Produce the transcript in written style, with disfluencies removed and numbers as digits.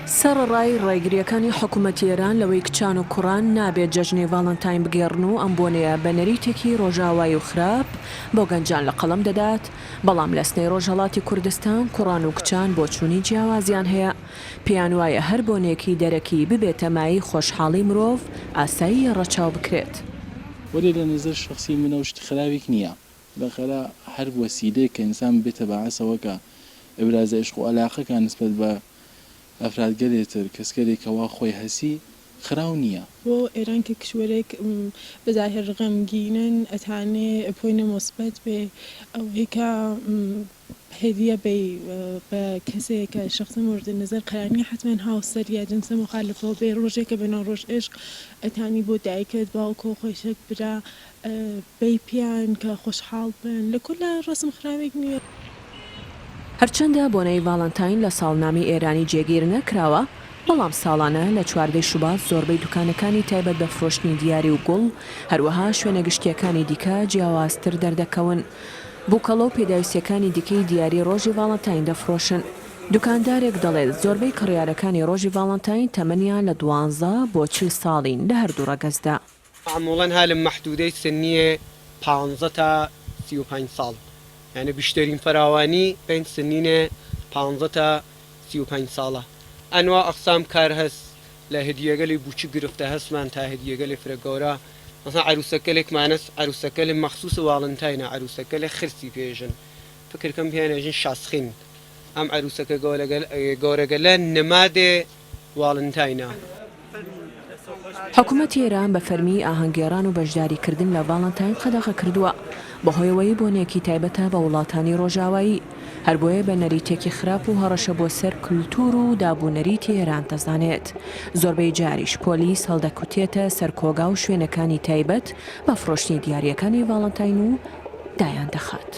سەرڕای ڕێگریەکانی حکوومەتی ئێران لەوەی کچان و کوڕان نابێت جەژنی ڤاڵەنتاین بگێڕن و ئەم بۆنەیە بە نەریتێکی ڕۆژاوای و خراپ بۆ گەنجان لە قەڵەم دەدات، بەڵام لە سنەی ڕۆژهەڵاتی کوردستان کوڕان و کچان بۆ چوونی جیاوازیان هەیە. پێیان وایە هەر بۆنێکی دەرەکی ببێتە مای خۆشحاڵی مرۆڤ ئاسایی ڕەچاو بکرێت. وەرێ لە نظر شخصی منە شتی خراپێک نییە، بەخەرا هەر وەسیلەیەک کە ئینسان بێتە بەعەسەوەکە ئەبرازە عشق و عەلاقەکان نسبەت بە ئەفرادگەلێتر کەسکەرێکەوە خۆی هەسی خراو نییە. بۆ ئێران کە کشوەرێک بەظاهر غەمگینن ئەتانێ پۆینە مۆسبەت بێ ئەوەی کە هدیە بە کەسێک کە شخصی مورد نظر قەرار نیە حتمەن هاوسەر یا جنسە مخالفەوە بێ ڕۆژێکە بەناو ڕۆژ عشق ئەتانی بۆ دایکت باوکۆ خۆشک برا بەی پیان کە خۆشحاڵ بن لە کۆلا ڕسم خراوێک نییە. هەرچەندە بۆنەی ڤاڵەنتاین لە ساڵنامی ئێرانی جێگیر نەکراوە، بەڵام ساڵانە لە 14 شوبات زۆربەی دوکانەکانی تایبەت بە فرۆشتنی دیاری و گوڵ هەروەها شوێنە گشتیەکانی دیکە جیاوازتر دەردەکەون. بووکەڵە و پێداویستیەکانی دیکەی دیاری ڕۆژی ڤاڵەنتاین دەفرۆشن. دوکاندارێک دەڵێت زۆربەی کڕیارەکانی ڕۆژی ڤاڵەنتاین تەمەنیان لە 12 بۆ 40 ساڵین لە هەردوو ڕەگەزدا. معموڵەن ها لە مەحدودەی سنیە 15 تا 35 ساڵ، یعنی بیشترین فراوانی بین سنینە 15 تا 35 ساڵە. ئەنوا ئەقسام کار هەست لە هدیەگەلی بوچی گرفتە هەستمان تا هدیەگەلی فرە گەورە، مثلا عروسەکەلێک مانەس عروسەکەلی مەخصوص ڤاڵەنتاینە، عروسەکەلی خرسی پێژن فکرکەم پێیانێژن شاسخین ئەم عروسەکە گەورەگەلە نمادێ ڤاڵەنتاینە. حکوومەتی ئێران بە فەرمی ئاهەنگگێڕان و بەشداریکردن لە ڤاڵەنتاین قەدەغە کردووە بەهۆیەوەی بۆنێکی تایبەتە بە وڵاتانی ڕۆژاوایی، هەر بۆیە بە نەریتێکی خراپ و هەڕەشە بۆ سەر کللتور و دابوونەریتی ئێران دەزانێت. زۆربەی جاریش پۆلیس هەڵدەکوتێتە سەر کۆگا و شوێنەکانی تایبەت بە فرۆشتنی دیاریەکانی ڤاڵەنتاین و دایان دەخات.